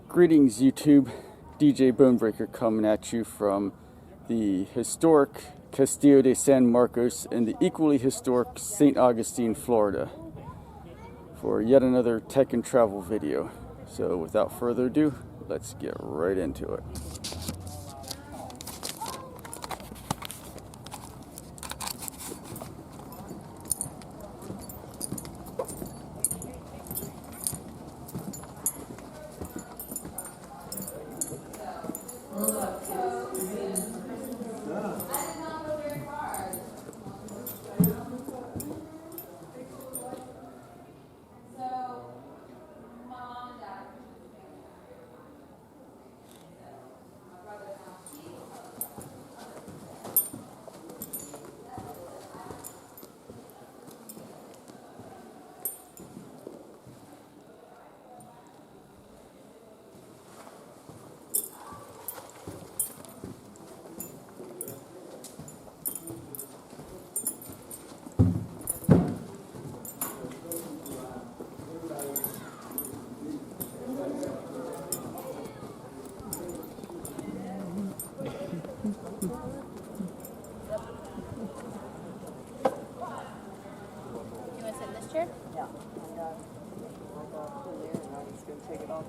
Greetings YouTube, DJ Bonebreaker coming at you from the historic Castillo de San Marcos in the equally historic St. Augustine, Florida for yet another tech and travel video. So without further ado, let's get right into it. Yeah. Take it off.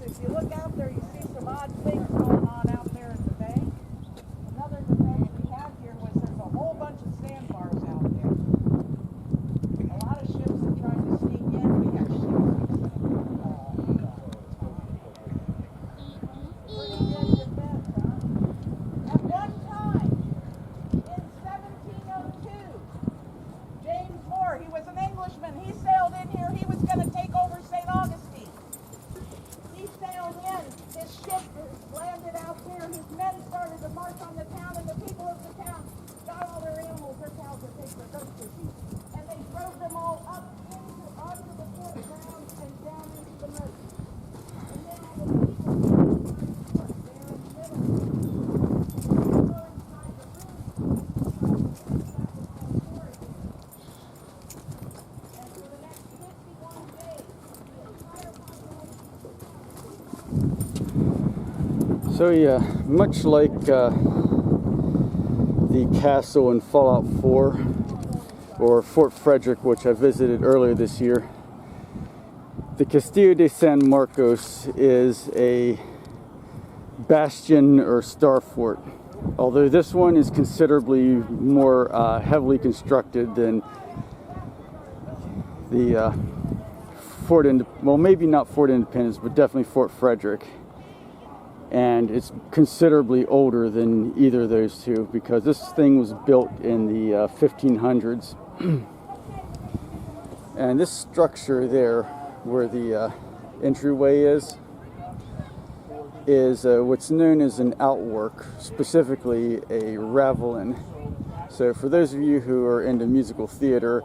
If you look out there, you see some odd things going on out there at the bank. Another defense we have here was there's a whole bunch of sandbars out there. A lot of ships are trying to sneak in. We have ships. Pretty good defense, huh? At one time, in 1702, James Moore, he was an Englishman, he sailed in here, he was going to take over St. Augustine. He sailed in, his ship landed out there, his men started to march on the town, and the people of the town got all their animals, their cows, their pigs, their goats, their sheep, and they drove them all up onto the fort ground and down into the moat. And then all the people came to the fort there in the middle. They go inside the room, and for the next 51 days, the entire population. So yeah, much like the castle in Fallout 4 or Fort Frederick, which I visited earlier this year, the Castillo de San Marcos is a bastion or star fort. Although this one is considerably more heavily constructed than the well, maybe not Fort Independence, but definitely Fort Frederick. And it's considerably older than either of those two, because this thing was built in the 1500s. And this structure there, where the entryway is what's known as an outwork, specifically a ravelin. So for those of you who are into musical theater,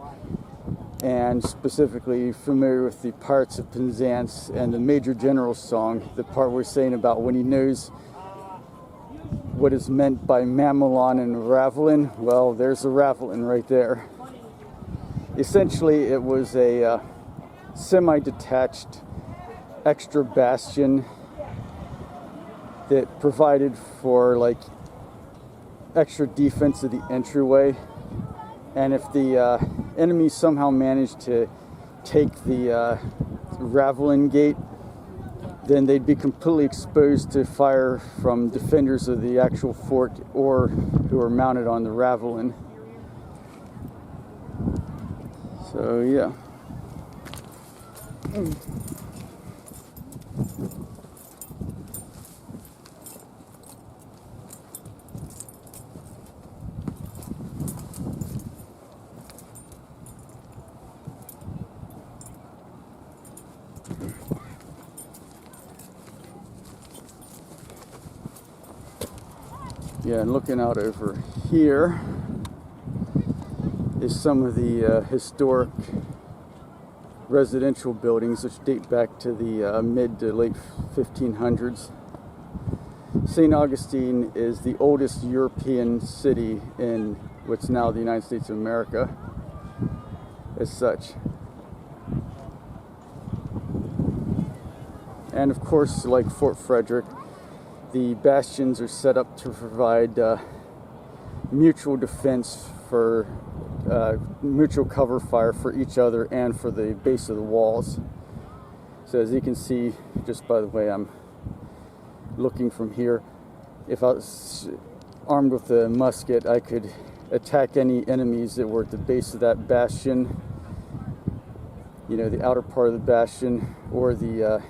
and specifically familiar with the Pirates of Penzance and the Major General's song, the part we're saying about when he knows what is meant by mamelon and ravelin, well, there's a ravelin right there. Essentially, it was a semi-detached extra bastion that provided for like extra defense of the entryway. And if the enemy somehow managed to take the ravelin gate, then they'd be completely exposed to fire from defenders of the actual fort or who are mounted on the ravelin. So yeah. Yeah, and looking out over here is some of the historic residential buildings which date back to the mid to late 1500s. St. Augustine is the oldest European city in what's now the United States of America as such. And of course, like Fort Frederick, the bastions are set up to provide mutual defense for mutual cover fire for each other and for the base of the walls. So as you can see, just by the way I'm looking from here, if I was armed with a musket, I could attack any enemies that were at the base of that bastion, you know, the outer part of the bastion or the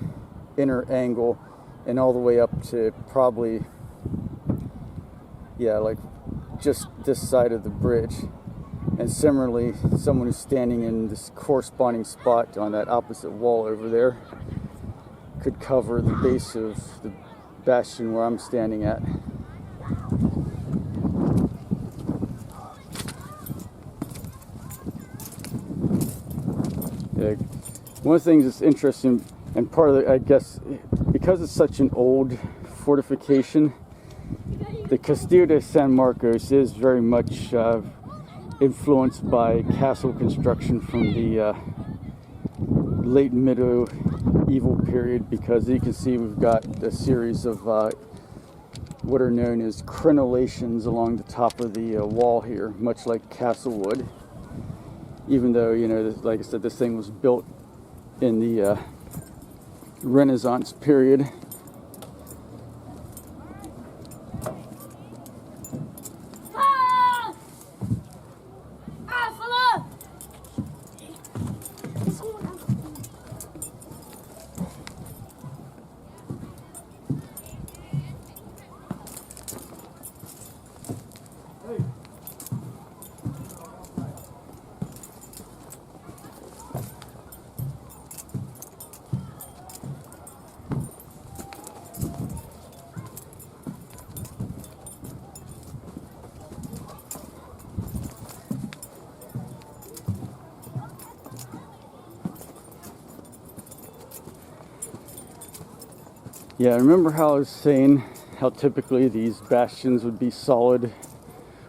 inner angle, and all the way up to probably, yeah, like just this side of the bridge. And similarly, someone who's standing in this corresponding spot on that opposite wall over there could cover the base of the bastion where I'm standing at. Yeah. One of the things that's interesting, and part of it, I guess, because it's such an old fortification, the Castillo de San Marcos is very much influenced by castle construction from the late medieval period, because you can see we've got a series of what are known as crenellations along the top of the wall here, much like castle would, even though, you know, like I said, this thing was built in the Renaissance period. Yeah, remember how I was saying how typically these bastions would be solid,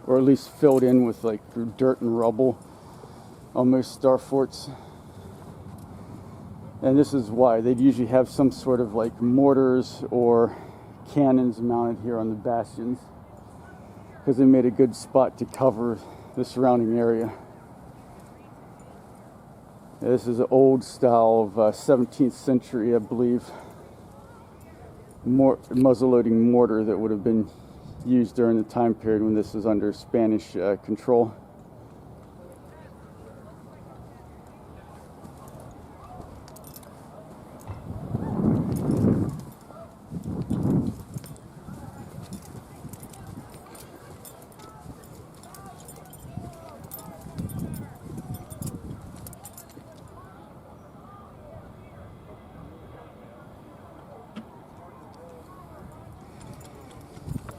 or at least filled in with like dirt and rubble on most star forts? And this is why they'd usually have some sort of like mortars or cannons mounted here on the bastions, because they made a good spot to cover the surrounding area. This is an old style of 17th century, I believe, muzzle-loading mortar that would have been used during the time period when this was under Spanish control.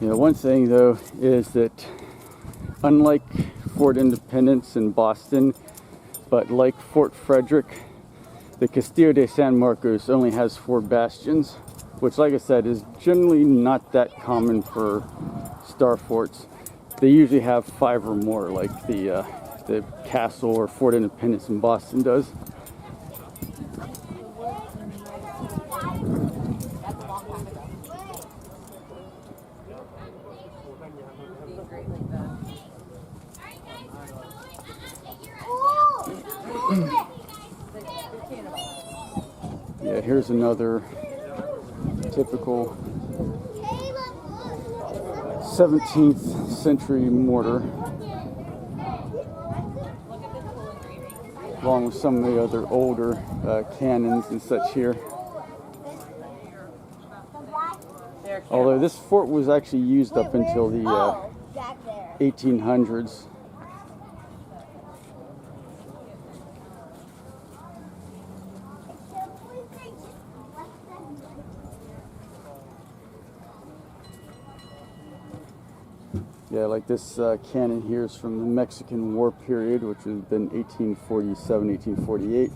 You know, one thing though is that unlike Fort Independence in Boston, but like Fort Frederick, the Castillo de San Marcos only has 4 bastions, which, like I said, is generally not that common for star forts. They usually have 5 or more, like the castle or Fort Independence in Boston does. Yeah, here's another typical 17th century mortar. along with some of the other older cannons and such here. Although this fort was actually used up until the 1800s. Yeah, like this cannon here is from the Mexican War period, which would have been 1847, 1848.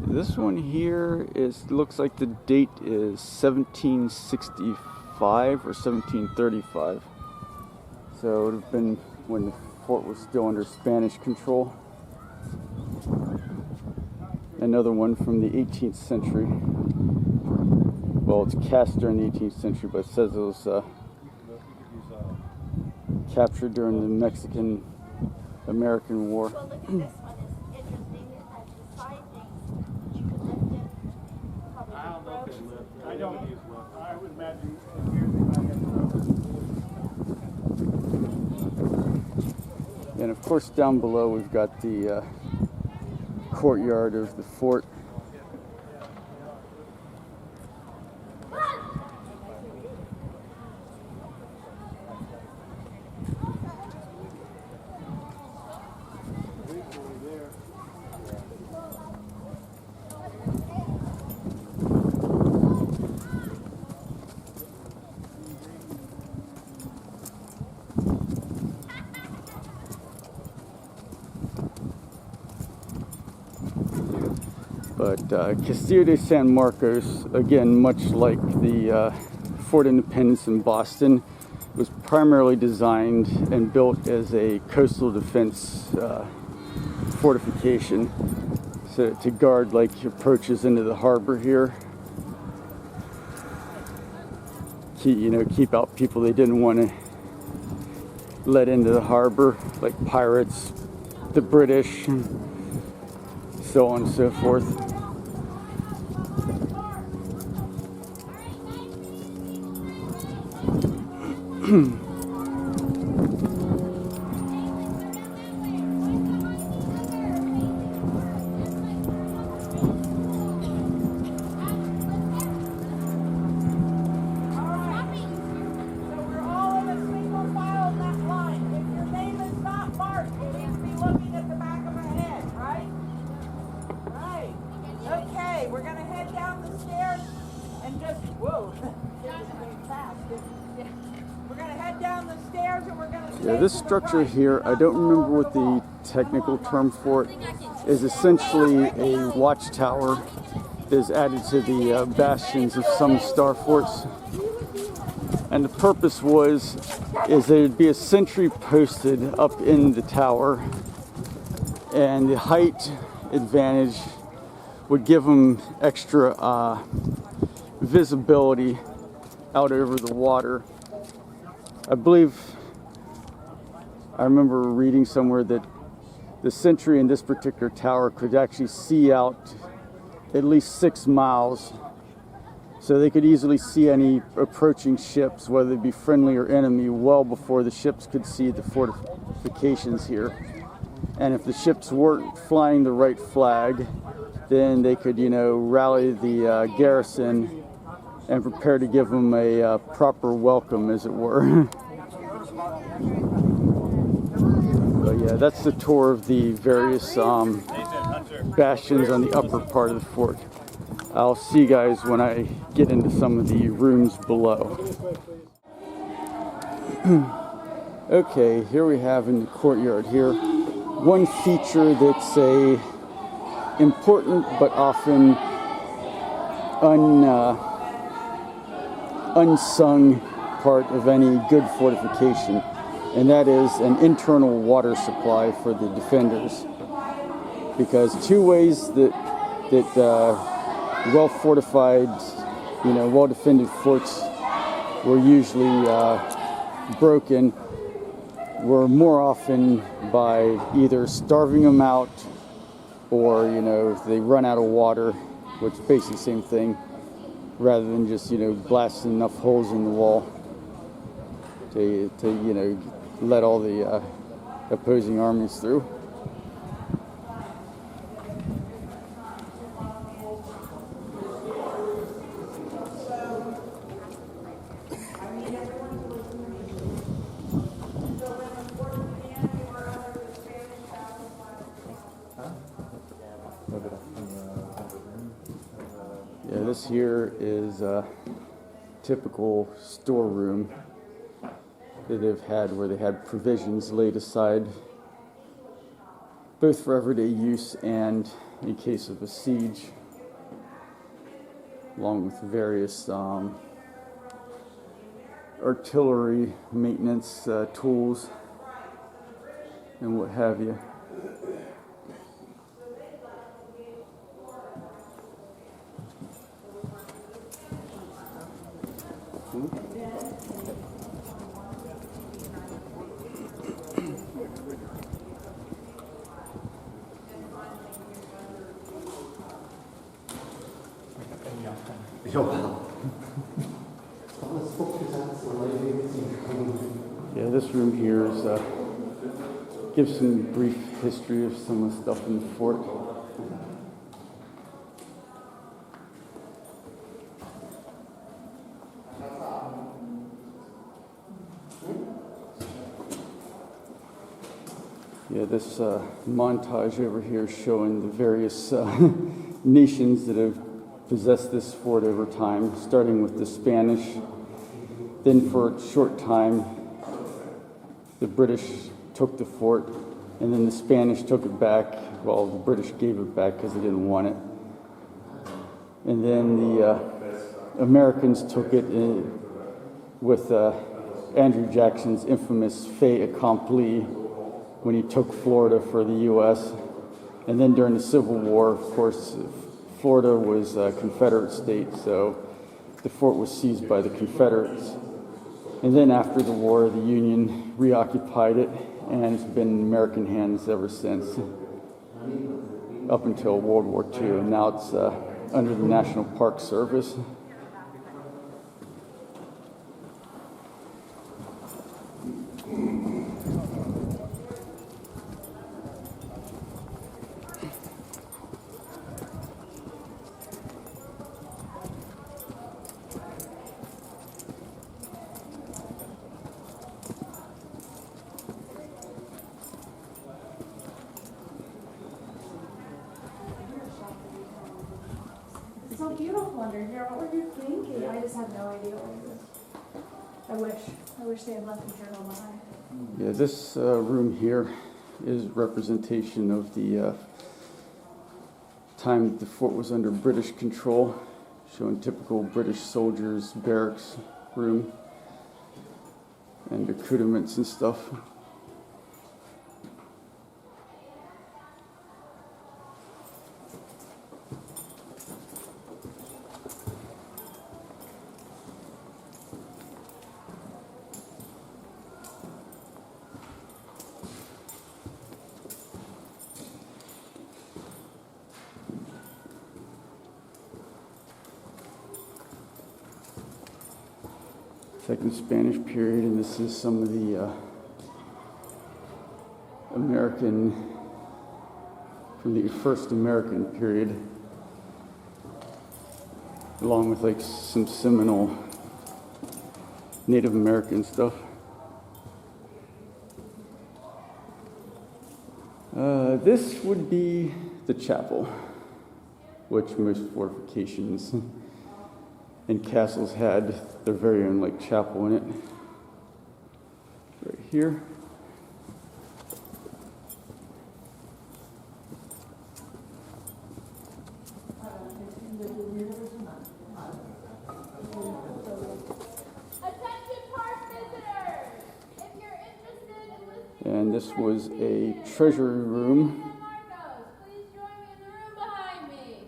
This one here looks like the date is 1765 or 1735. So it would have been when the fort was still under Spanish control. Another one from the 18th century. Well, it's cast during the 18th century, but it says it was captured during the Mexican-American War. Well, look at this one. It's interesting. It has the side things. You could lift it. Probably I don't know if they lift. I don't use lift. I would imagine And of course, down below we've got the courtyard of the fort. But Castillo de San Marcos, again, much like the Fort Independence in Boston, was primarily designed and built as a coastal defense fortification, so to guard like approaches into the harbor here. Keep out people they didn't want to let into the harbor, like pirates, the British, so on and so forth. Yeah, this structure here, I don't remember what the technical term for it is, essentially a watchtower that is added to the bastions of some star forts. And the purpose is there would be a sentry posted up in the tower, and the height advantage would give them extra visibility out over the water. I remember reading somewhere that the sentry in this particular tower could actually see out at least 6 miles, so they could easily see any approaching ships, whether they be friendly or enemy, well before the ships could see the fortifications here. And if the ships weren't flying the right flag, then they could, rally the garrison and prepare to give them a proper welcome, as it were. But yeah, that's the tour of the various bastions on the upper part of the fort. I'll see you guys when I get into some of the rooms below. Okay, here we have in the courtyard here one feature that's a important but often unsung part of any good fortification, and that is an internal water supply for the defenders. Because two ways that well fortified, well defended forts were usually broken were more often by either starving them out or, you know, if they run out of water, which is basically the same thing, rather than just, you know, blasting enough holes in the wall to you know, let all the opposing armies through. Yeah, this here is a typical storeroom that they've had, where they had provisions laid aside both for everyday use and in case of a siege, along with various artillery maintenance tools and what have you. Yeah, this room here is gives some brief history of some of the stuff in the fort. Yeah, this montage over here showing the various nations that have possessed this fort over time, starting with the Spanish. Then for a short time, the British took the fort, and then the Spanish took it back. Well, the British gave it back because they didn't want it. And then the Americans took it with Andrew Jackson's infamous fait accompli when he took Florida for the U.S. And then during the Civil War, of course, Florida was a Confederate state, so the fort was seized by the Confederates. And then after the war, the Union reoccupied it, and it's been in American hands ever since, up until World War II. And now it's under the National Park Service. It's so beautiful under here. What were you thinking? I just have no idea what it was. I wish they had left the journal behind. Yeah, this room here is representation of the time the fort was under British control, showing typical British soldiers' barracks room and accoutrements and stuff. Second Spanish period, and this is some of the from the first American period, along with like some seminal Native American stuff. This would be the chapel, which most fortifications and castles had their very own like chapel in it. Right here. Attention park visitors! If you're interested in listening And this was a treasury room. San Marcos, please join me in the room behind me.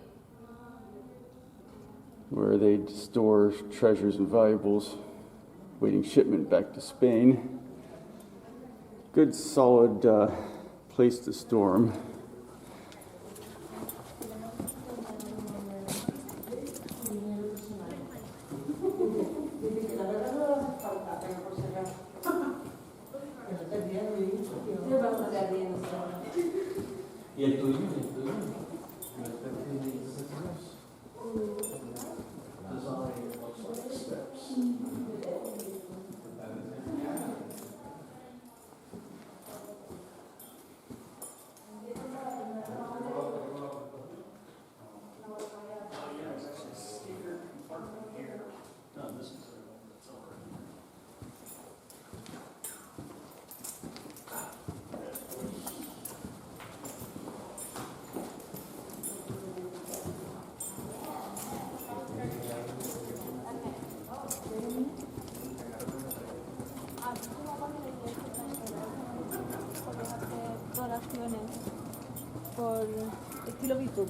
Where they'd store treasures and valuables, waiting shipment back to Spain. Good, solid place to store them. por estilo Visum.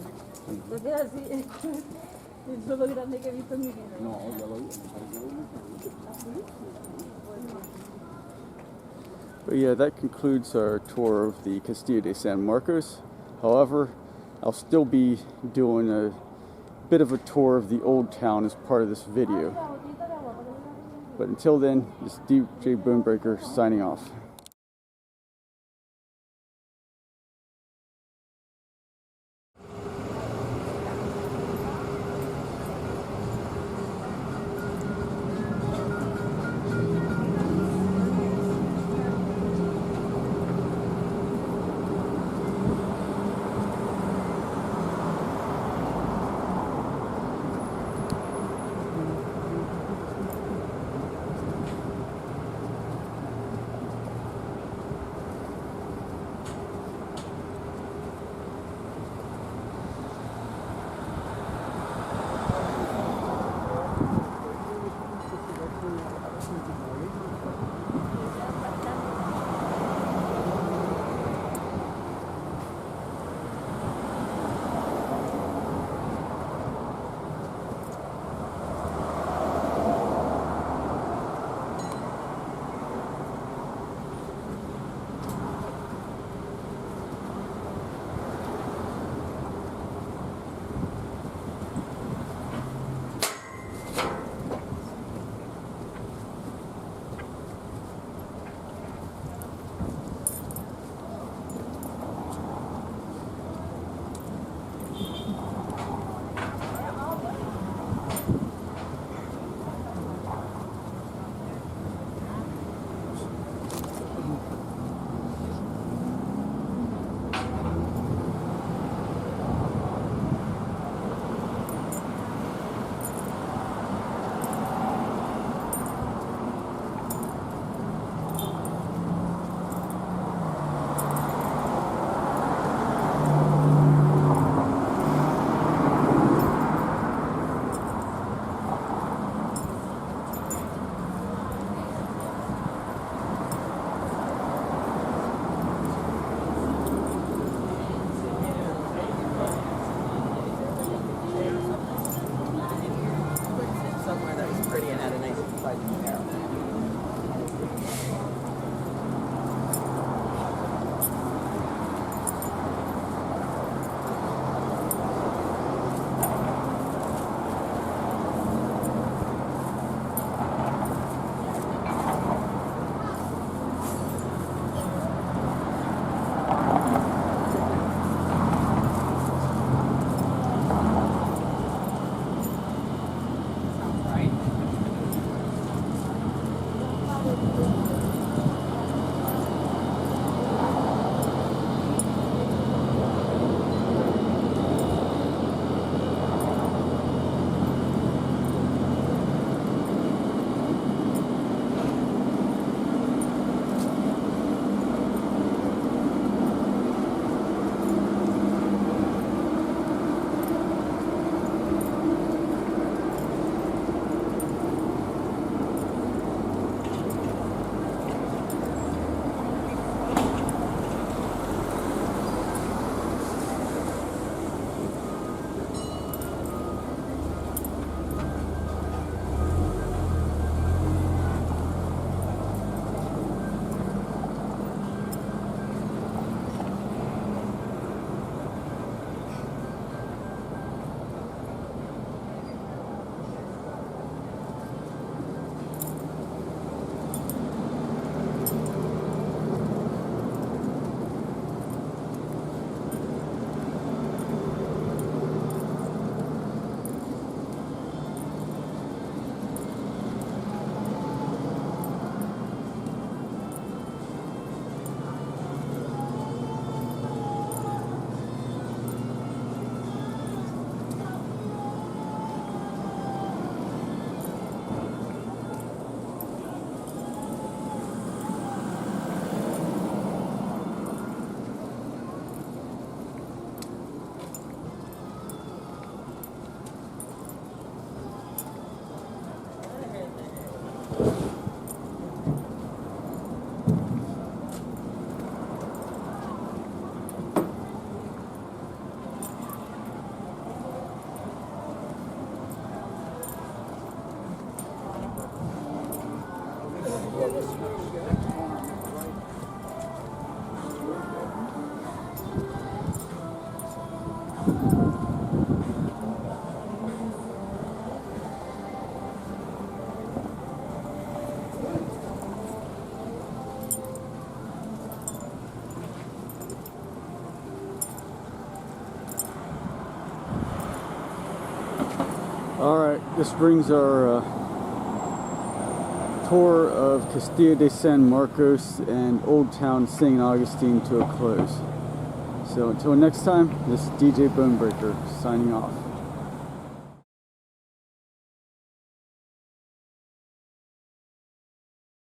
Entonces así es lo más grande que he visto en mi vida. No, ya lo vi. But yeah, that concludes our tour of the Castillo de San Marcos. However, I'll still be doing a bit of a tour of the old town as part of this video. But until then, this is DJ Boombreaker signing off. Alright, this brings our tour of Castillo de San Marcos and Old Town St. Augustine to a close. So until next time, this is DJ Bonebreaker signing off.